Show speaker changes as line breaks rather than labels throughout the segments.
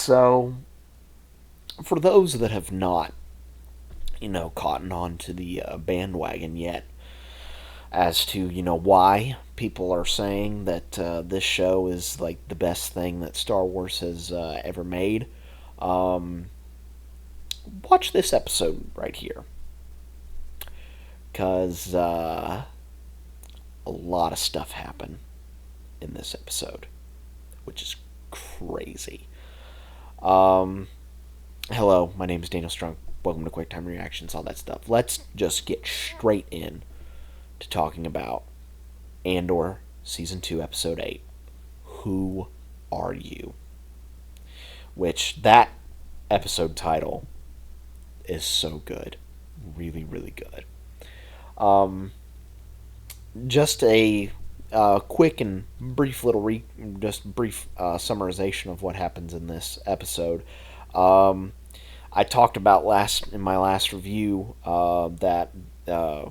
So, for those that have not, cottoned on to the bandwagon yet, as to why people are saying that this show is like the best thing that Star Wars has ever made, um, watch this episode right here, because a lot of stuff happened in this episode, which is crazy. Um, Hello, my name is Daniel Strong. Welcome to Quick Time Reactions, all that stuff. Let's just get straight in to talking about Andor Season 2, Episode 8. Who are you? Which, that episode title is so good. Really, really good. Um, just a quick and brief little brief summarization of what happens in this episode. Um, I talked about in my last review that uh,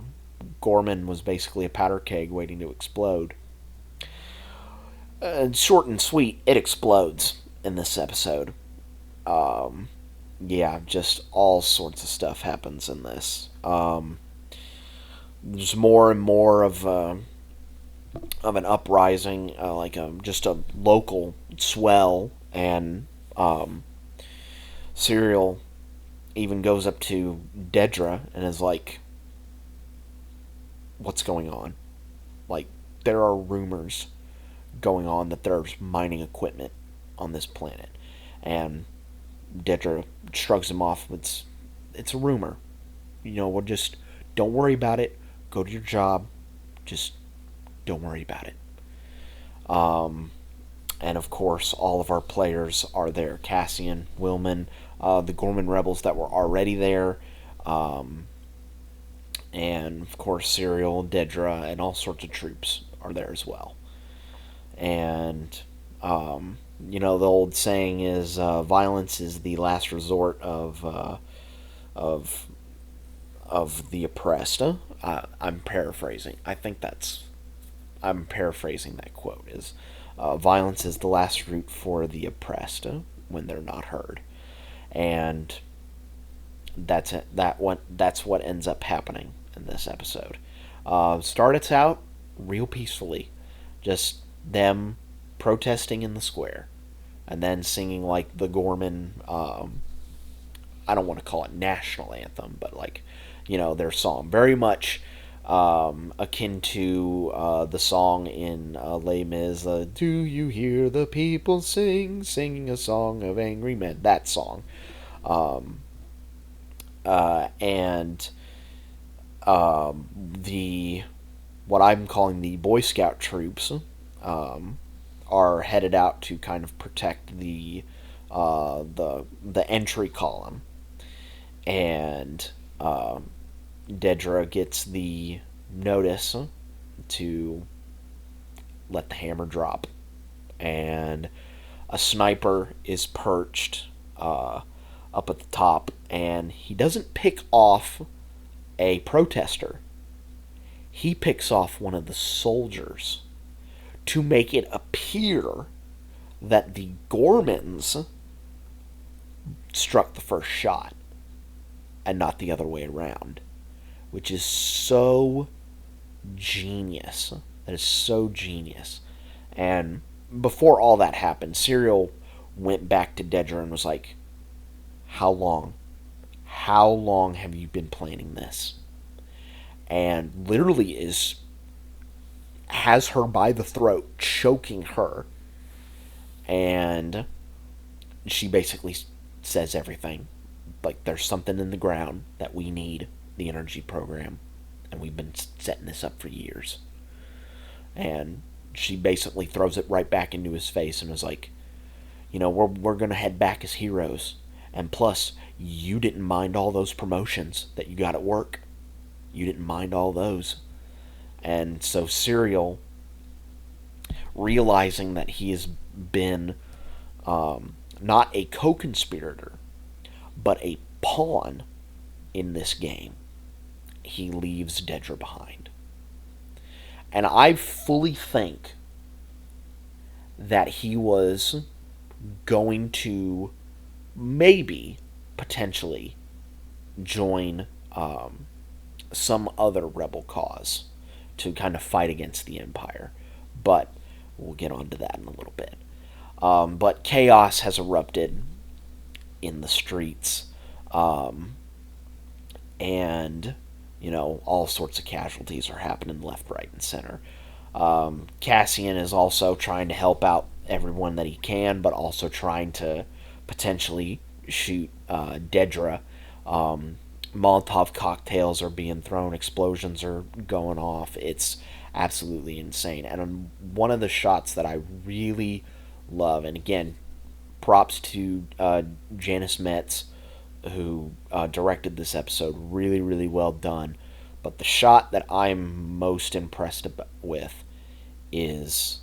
Gorman was basically a powder keg waiting to explode. Short and sweet, it explodes in this episode. Um, yeah, just all sorts of stuff happens in this. There's more and more of an uprising, just a local swell, and Serial even goes up to Dedra and is like, "What's going on?" Like, there are rumors going on that there's mining equipment on this planet, and Dedra shrugs him off. It's a rumor. We'll just don't worry about it. Go to your job. Just don't worry about it. Um, and of course, all of our players are there. Cassian, Willman, the Gorman rebels that were already there, um, and of course, Serial, Dedra, and all sorts of troops are there as well. And the old saying is, violence is the last resort of of the oppressed. I'm paraphrasing. I'm paraphrasing that quote. Is violence is the last route for the oppressed when they're not heard, and that's it. That's what ends up happening in this episode. Starts out real peacefully, just them protesting in the square, and then singing like the Gorman. I don't want to call it national anthem, but like, their song, very much akin to the song in Les Mis, "Do you hear the people singing a song of angry men?" That song, um, and the what I'm calling the Boy Scout troops um, are headed out to kind of protect the entry column, and Dedra gets the notice to let the hammer drop, and a sniper is perched up at the top, and he doesn't pick off a protester. He picks off one of the soldiers to make it appear that the Gormans struck the first shot and not the other way around, which is so genius. That is so genius. And before all that happened, Serial went back to Dedra and was like, "How long? How long have you been planning this?" And literally has her by the throat, choking her, and she basically says everything. Like, there's something in the ground that we need, the energy program, and we've been setting this up for years. And she basically throws it right back into his face and was like, we're gonna head back as heroes, and plus, you didn't mind all those promotions that you got at work. You didn't mind all those. And so Serial, realizing that he has been not a co-conspirator, but a pawn in this game, he leaves Dedra behind. And I fully think that he was going to maybe, potentially, join some other rebel cause to kind of fight against the Empire. But we'll get onto that in a little bit. But chaos has erupted in the streets, and all sorts of casualties are happening left, right, and center. Cassian is also trying to help out everyone that he can, but also trying to potentially shoot Dedra. Molotov cocktails are being thrown, explosions are going off. It's absolutely insane. And one of the shots that I really love, and again, props to Janice Metz, who directed this episode. Really, really well done. But the shot that I'm most impressed with is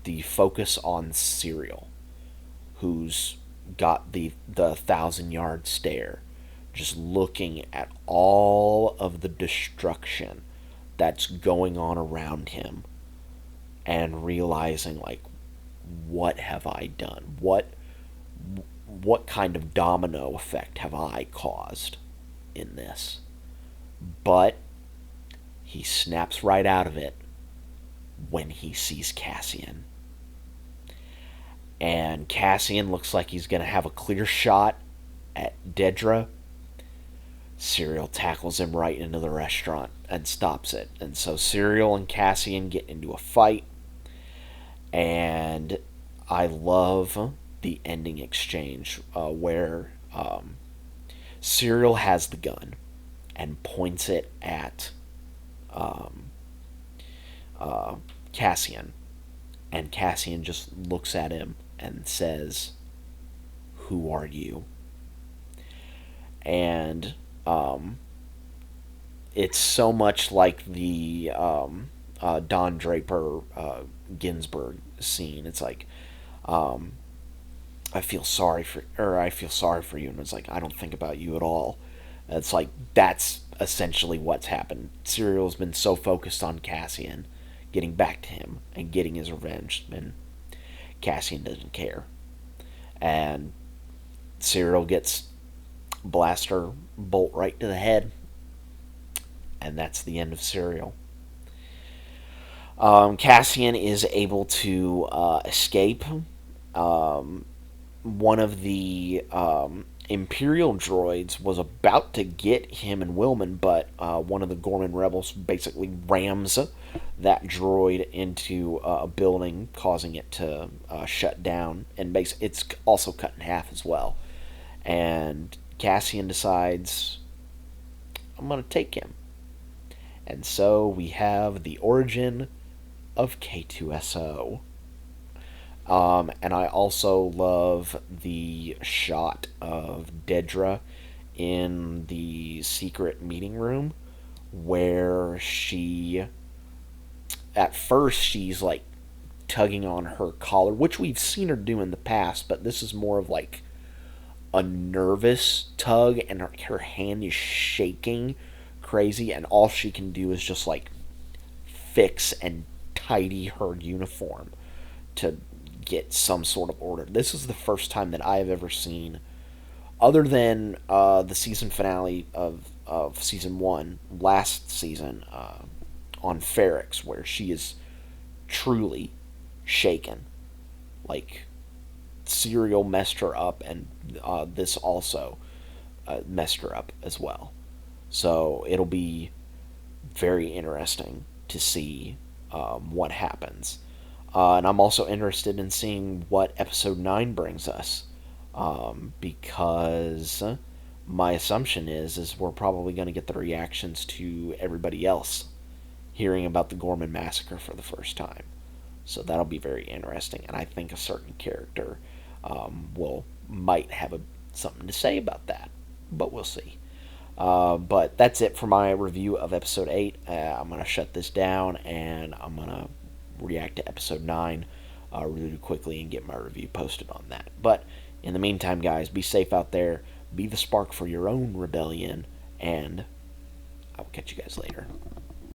the focus on Serial, who's got the 1,000-yard stare, just looking at all of the destruction that's going on around him and realizing, like, what have I done? What kind of domino effect have I caused in this? But he snaps right out of it when he sees Cassian. And Cassian looks like he's going to have a clear shot at Dedra. Serial tackles him right into the restaurant and stops it. And so Serial and Cassian get into a fight. And I love the ending exchange where Serial has the gun and points it at Cassian. And Cassian just looks at him and says, "Who are you?" And it's so much like the Don Draper Ginsburg scene. It's like, I feel sorry for you, and it's like, I don't think about you at all. It's like that's essentially what's happened. Serial's been so focused on Cassian getting back to him and getting his revenge, and Cassian doesn't care. And Serial gets blaster bolt right to the head, and that's the end of Serial. Cassian is able to escape. One of the Imperial droids was about to get him and Wilman, but one of the Gorman rebels basically rams that droid into a building, causing it to shut down, and it's also cut in half as well. And Cassian decides, I'm going to take him. And so we have the origin of K2SO. And I also love the shot of Dedra in the secret meeting room where at first she's like tugging on her collar, which we've seen her do in the past, but this is more of like a nervous tug, and her hand is shaking crazy, and all she can do is just like fix and tidy her uniform to get some sort of order. This is the first time that I have ever seen, other than the season finale of season 1 last season on Ferrex, where she is truly shaken. Like, Serial messed her up, and this also messed her up as well. So it'll be very interesting to see what happens. And I'm also interested in seeing what episode 9 brings us, because my assumption is we're probably going to get the reactions to everybody else hearing about the Gorman massacre for the first time. So that'll be very interesting, and I think a certain character might have something to say about that, but we'll see. But that's it for my review of episode 8. I'm going to shut this down, and I'm going to react to episode 9 really quickly and get my review posted on that. But in the meantime, guys, be safe out there, be the spark for your own rebellion, and I will catch you guys later.